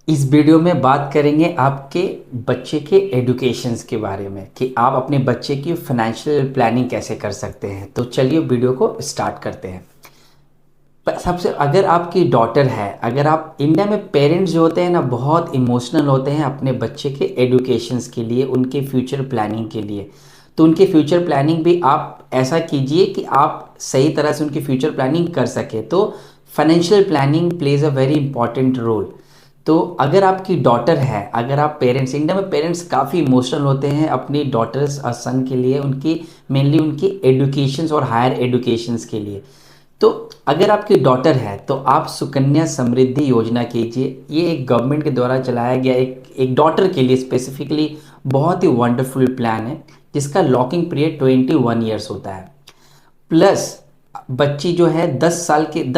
इस वीडियो में बात करेंगे आपके बच्चे के एडुकेशंस के बारे में कि आप अपने बच्चे की फाइनेंशियल प्लानिंग कैसे कर सकते हैं। तो चलिए वीडियो को स्टार्ट करते हैं। सबसे अगर आपकी डॉटर है, अगर आप इंडिया में पेरेंट्स जो होते हैं ना बहुत इमोशनल होते हैं अपने बच्चे के एडुकेशंस के लिए, उनके फ्यूचर प्लानिंग के लिए। तो उनके फ्यूचर प्लानिंग भी आप ऐसा कीजिए कि आप सही तरह से उनकी फ्यूचर प्लानिंग कर सके। तो financial planning plays a very important role. तो अगर आपकी डॉटर है, अगर आप पेरेंट्स, इंडिया में पेरेंट्स काफ़ी इमोशनल होते हैं अपनी डॉटर्स और सन के लिए, उनकी मेनली उनकी एडुकेशंस और हायर एडुकेशंस के लिए। तो अगर आपकी डॉटर है तो आप सुकन्या समृद्धि योजना कीजिए। ये एक गवर्नमेंट के द्वारा चलाया गया एक डॉटर के लिए स्पेसिफिकली बहुत ही वंडरफुल प्लान है, जिसका लॉकिंग पीरियड 21 ईयर्स होता है। प्लस बच्ची जो है 10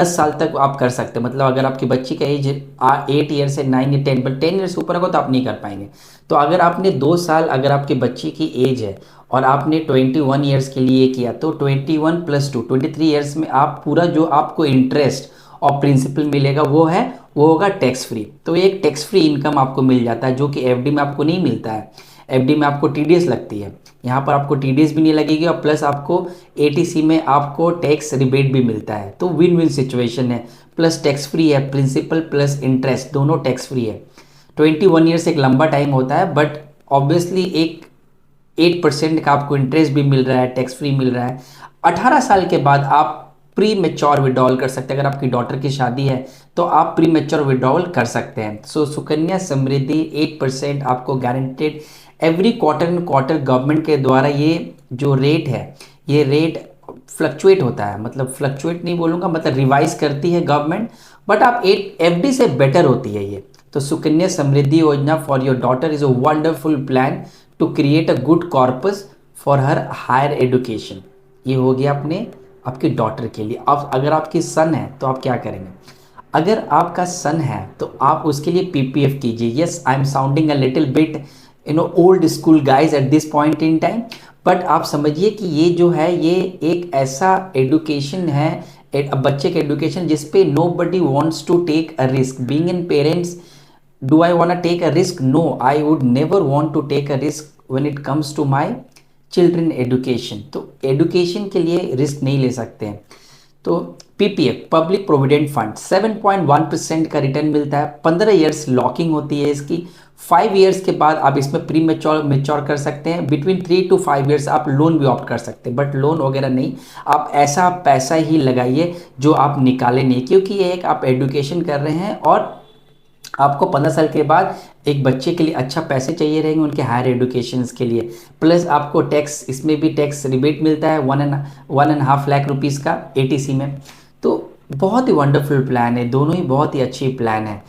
साल तक आप कर सकते हैं। मतलब अगर आपकी बच्ची का एज 8 ईयर से 9 या 10, बट 10 ईयर्स ऊपर होगा तो आप नहीं कर पाएंगे। तो अगर आपने 2 साल, अगर आपकी बच्ची की एज है और आपने 21 ईयर्स के लिए किया, तो 21 + 2 23 ईयर्स में आप पूरा जो आपको इंटरेस्ट और प्रिंसिपल मिलेगा वो होगा टैक्स फ्री। तो एक टैक्स फ्री इनकम आपको मिल जाता है, जो कि एफडी में आपको नहीं मिलता है। एफडी में आपको टीडीएस लगती है, यहाँ पर आपको टीडीएस भी नहीं लगेगी और प्लस आपको एटीसी में आपको टैक्स रिबेट भी मिलता है। तो विन विन सिचुएशन है। प्लस टैक्स फ्री है, प्रिंसिपल प्लस इंटरेस्ट दोनों टैक्स फ्री है। 21 ईयर्स एक लंबा टाइम होता है, बट ऑब्वियसली एक 8% का आपको इंटरेस्ट भी मिल रहा है, टैक्स फ्री मिल रहा है। 18 साल के बाद आप प्री मेच्योर विड्रॉल कर सकते हैं। अगर आपकी डॉटर की शादी है तो आप प्री मेच्योर विड्रॉल कर सकते हैं। सो सुकन्या समृद्धि 8% आपको guaranteed every quarter and quarter government के द्वारा। ये जो रेट है, ये रेट फ्लक्चुएट होता है, मतलब फ्लक्चुएट नहीं बोलूँगा, मतलब रिवाइज करती है गवर्नमेंट, बट आप एक एफडी से बेटर होती है ये। तो Sukanya Samriddhi Yojana for your daughter is a wonderful plan to create a good corpus for her higher education. ये हो गया अपने आपकी डॉटर के लिए। अब अगर आपकी सन है तो आप क्या करेंगे? अगर आपका सन है तो आप उसके लिए पीपीएफ कीजिए। Yes, I am sounding a little bit old school guys at this point in time, but आप समझिए कि ये जो है ये एक ऐसा एडुकेशन है, बच्चे के एडुकेशन जिसपे nobody wants to take a risk. Being in parents, do I want take a risk? No, I would never want to take a risk when it comes to my children education. तो education के लिए risk नहीं ले सकते हैं। तो PPF, public provident fund, 7.1% का return मिलता है। 15 ईयर्स लॉकिंग होती है इसकी। 5 ईयर्स के बाद आप इसमें प्री मेच्योर कर सकते हैं। बिटवीन 3 to 5 ईयर्स आप लोन भी ऑप्ट कर सकते हैं, बट लोन वगैरह नहीं। आप ऐसा पैसा ही लगाइए जो आप निकाले नहीं, क्योंकि ये एक आप एडुकेशन कर रहे हैं और आपको 15 साल के बाद एक बच्चे के लिए अच्छा पैसे चाहिए रहेंगे उनके हायर एडुकेशन के लिए। प्लस आपको टैक्स, इसमें भी टैक्स रिबेट मिलता है 1.5 लाख रुपीज़ का एटीसी में। तो बहुत ही वंडरफुल प्लान है, दोनों ही बहुत ही अच्छी प्लान है।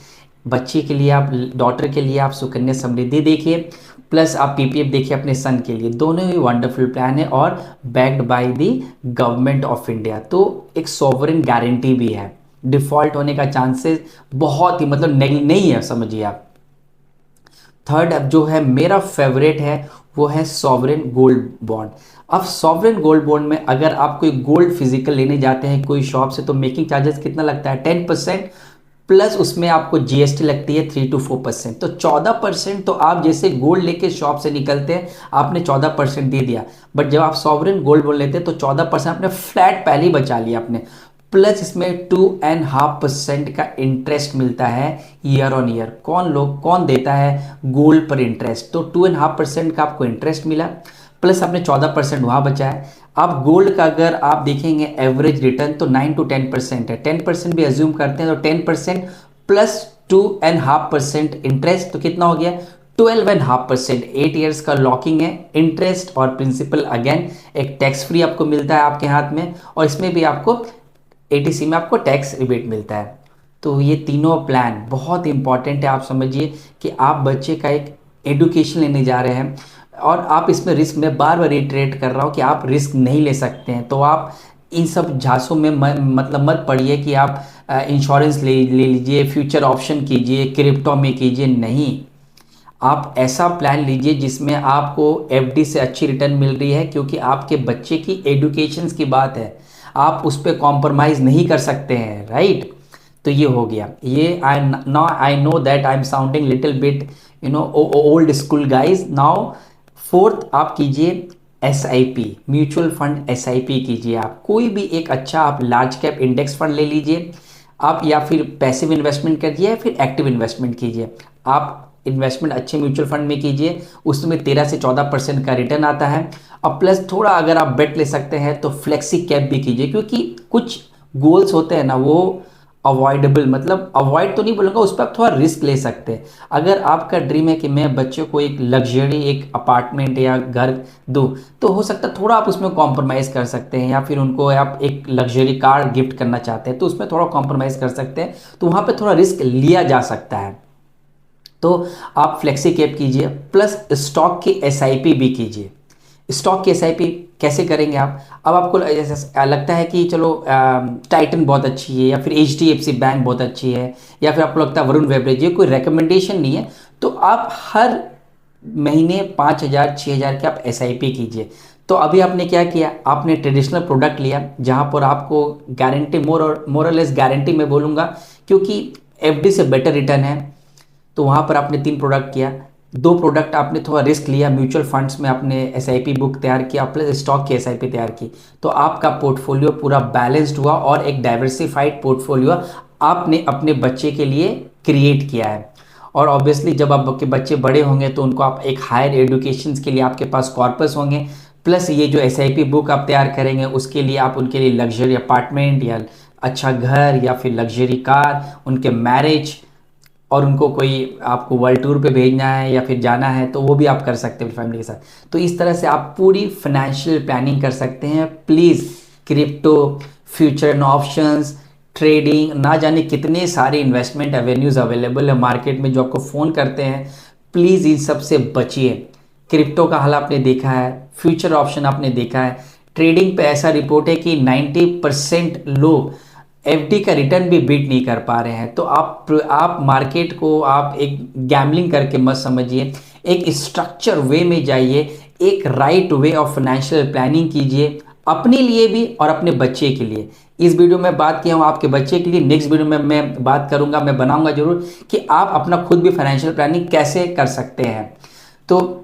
बच्चे के लिए आप, डॉटर के लिए आप सुकन्या समृद्धि देखिए, प्लस आप पीपीएफ देखिए अपने सन के लिए। दोनों ही वंडरफुल प्लान है और backed by the government of India. तो एक सॉवरेन गारंटी भी है, डिफॉल्ट होने का चांसेस बहुत ही मतलब नहीं है, समझिए आप। थर्ड अब जो है मेरा फेवरेट है वो है सॉवरेन गोल्ड बॉन्ड। अब सॉवरेन गोल्ड बॉन्ड में अगर आप कोई गोल्ड फिजिकल लेने जाते हैं कोई शॉप से, तो मेकिंग चार्जेस कितना लगता है? 10%, प्लस उसमें आपको जीएसटी लगती है 3 to 4%। तो 14% तो आप जैसे गोल्ड लेके शॉप से निकलते हैं आपने 14% दे दिया, बट जब आप सॉवरेन गोल्ड बॉन्ड लेते हैं तो 14% आपने फ्लैट पहले ही बचा लिया आपने। प्लस इसमें 2.5% का इंटरेस्ट मिलता है ईयर ऑन ईयर। कौन देता है गोल्ड पर इंटरेस्ट? तो 2.5% का आपको इंटरेस्ट मिला, प्लस आपने 14% वहाँ बचा है। अब गोल्ड का अगर आप देखेंगे एवरेज रिटर्न तो 9 to 10% है। 10% भी एज्यूम करते हैं तो 10% प्लस 2.5% इंटरेस्ट, तो कितना हो गया? 12.5%। 8 ईयर्स का लॉकिंग है, इंटरेस्ट और प्रिंसिपल अगेन एक टैक्स फ्री आपको मिलता है आपके हाथ में, और इसमें भी आपको एटीसी में आपको टैक्स रिबेट मिलता है। तो ये तीनों प्लान बहुत इंपॉर्टेंट है। आप समझिए कि आप बच्चे का एक एडुकेशन लेने जा रहे हैं और आप इसमें रिस्क, मैं बार बार रिट्रेट कर रहा हूँ कि आप रिस्क नहीं ले सकते हैं। तो आप इन सब झांसों में मतलब मत पड़िए कि आप इंश्योरेंस ले लीजिए, फ्यूचर ऑप्शन कीजिए, क्रिप्टो में कीजिए। नहीं, आप ऐसा प्लान लीजिए जिसमें आपको एफडी से अच्छी रिटर्न मिल रही है, क्योंकि आपके बच्चे की एडुकेशन की बात है, आप उस पर कॉम्प्रोमाइज़ नहीं कर सकते हैं, राइट। तो ये हो गया। ये I now I know that I am sounding little bit old school guys. Now fourth आप कीजिए SIP, म्यूचुअल फंड SIP कीजिए। आप कोई भी एक अच्छा आप लार्ज कैप इंडेक्स फंड ले लीजिए आप, या फिर पैसिव इन्वेस्टमेंट कीजिए या फिर एक्टिव इन्वेस्टमेंट कीजिए। आप इन्वेस्टमेंट अच्छे म्यूचुअल फंड में कीजिए, उसमें 13 से 14% का रिटर्न आता है। और प्लस थोड़ा अगर आप बेट ले सकते हैं तो फ्लेक्सी कैप भी कीजिए, क्योंकि कुछ गोल्स होते हैं ना वो अवॉइडेबल, मतलब अवॉइड तो नहीं बोलूँगा, उस पर आप थोड़ा रिस्क ले सकते हैं। अगर आपका ड्रीम है कि मैं बच्चों को एक लग्जरी एक अपार्टमेंट या घर दूँ, तो हो सकता है थोड़ा आप उसमें कॉम्प्रोमाइज़ कर सकते हैं, या फिर उनको आप एक लग्जरी कार गिफ्ट करना चाहते हैं तो उसमें थोड़ा कॉम्प्रोमाइज़ कर सकते हैं, तो वहाँ पे थोड़ा रिस्क लिया जा सकता है। तो आप फ्लेक्सी कैप कीजिए, प्लस स्टॉक की SIP भी कीजिए। स्टॉक की SIP कैसे करेंगे आप? अब आपको ऐसा लगता है कि चलो टाइटन बहुत अच्छी है, या फिर HDFC बैंक बहुत अच्छी है, या फिर आपको लगता है वरुण बेवरेज, ये कोई रिकमेंडेशन नहीं है, तो आप हर महीने 5,000 6,000 की आप SIP कीजिए। तो अभी आपने क्या किया, आपने ट्रेडिशनल प्रोडक्ट लिया जहाँ पर आपको गारंटी मोर और लेस गारंटी मैं बोलूँगा, क्योंकि FD से बेटर रिटर्न है, तो वहाँ पर आपने 3 प्रोडक्ट किया। 2 प्रोडक्ट आपने थोड़ा रिस्क लिया, म्यूचुअल फंड्स में आपने SIP बुक तैयार किया, प्लस स्टॉक की SIP तैयार की, तो आपका पोर्टफोलियो पूरा बैलेंस्ड हुआ और एक डाइवर्सिफाइड पोर्टफोलियो आपने अपने बच्चे के लिए क्रिएट किया है। और ऑब्वियसली जब आपके बच्चे बड़े होंगे तो उनको आप एक हायर एजुकेशन के लिए आपके पास कॉर्पस होंगे, प्लस ये जो SIP बुक आप तैयार करेंगे उसके लिए आप उनके लिए लग्जरी अपार्टमेंट या अच्छा घर या फिर लग्जरी कार, उनके मैरिज, और उनको कोई आपको वर्ल्ड टूर पे भेजना है या फिर जाना है तो वो भी आप कर सकते हैं फैमिली के साथ। तो इस तरह से आप पूरी फाइनेंशियल प्लानिंग कर सकते हैं। Please crypto, future and options, trading, ना जाने कितने सारे इन्वेस्टमेंट एवेन्यूज़ अवेलेबल है मार्केट में जो आपको फ़ोन करते हैं, प्लीज़ इन सब से बचिए। क्रिप्टो का हाल आपने देखा है, फ्यूचर ऑप्शन आपने देखा है, ट्रेडिंग पे ऐसा रिपोर्ट है कि 90% लोग FD का रिटर्न भी बीट नहीं कर पा रहे हैं। तो आप मार्केट को आप एक गैम्बलिंग करके मत समझिए, एक स्ट्रक्चर वे में जाइए, एक right way of financial planning कीजिए अपने लिए भी और अपने बच्चे के लिए। इस वीडियो में बात किया हूँ आपके बच्चे के लिए, नेक्स्ट वीडियो में मैं बात करूँगा, मैं बनाऊँगा जरूर कि आप अपना खुद भी फाइनेंशियल प्लानिंग कैसे कर सकते हैं। तो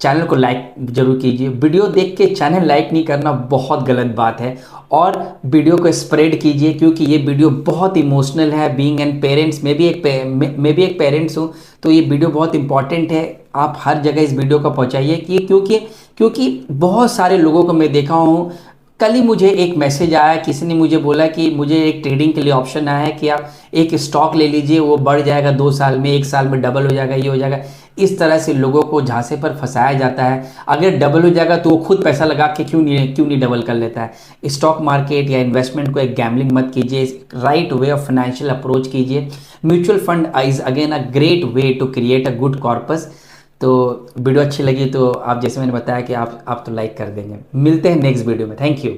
चैनल को लाइक जरूर कीजिए, वीडियो देख के चैनल लाइक नहीं करना बहुत गलत बात है, और वीडियो को स्प्रेड कीजिए क्योंकि ये वीडियो बहुत इमोशनल है। बीइंग एन पेरेंट्स, मैं भी एक पेरेंट्स हूँ, तो ये वीडियो बहुत इंपॉर्टेंट है। आप हर जगह इस वीडियो को पहुँचाइए कि क्योंकि बहुत सारे लोगों को मैं देखा हूँ। कल ही मुझे एक मैसेज आया, किसी ने मुझे बोला कि मुझे एक ट्रेडिंग के लिए ऑप्शन आया है कि आप एक स्टॉक ले लीजिए, वो बढ़ जाएगा 2 साल में, 1 साल में डबल हो जाएगा, ये हो जाएगा। इस तरह से लोगों को झांसे पर फंसाया जाता है। अगर डबल हो जाएगा तो वो खुद पैसा लगा के क्यों नहीं डबल कर लेता है। स्टॉक मार्केट या इन्वेस्टमेंट को एक गैम्बलिंग मत कीजिए, right way of financial approach कीजिए। Mutual fund is again a great way to create a good corpus. तो वीडियो अच्छी लगी तो आप, जैसे मैंने बताया कि आप तो लाइक कर देंगे। मिलते हैं नेक्स्ट वीडियो में। Thank you.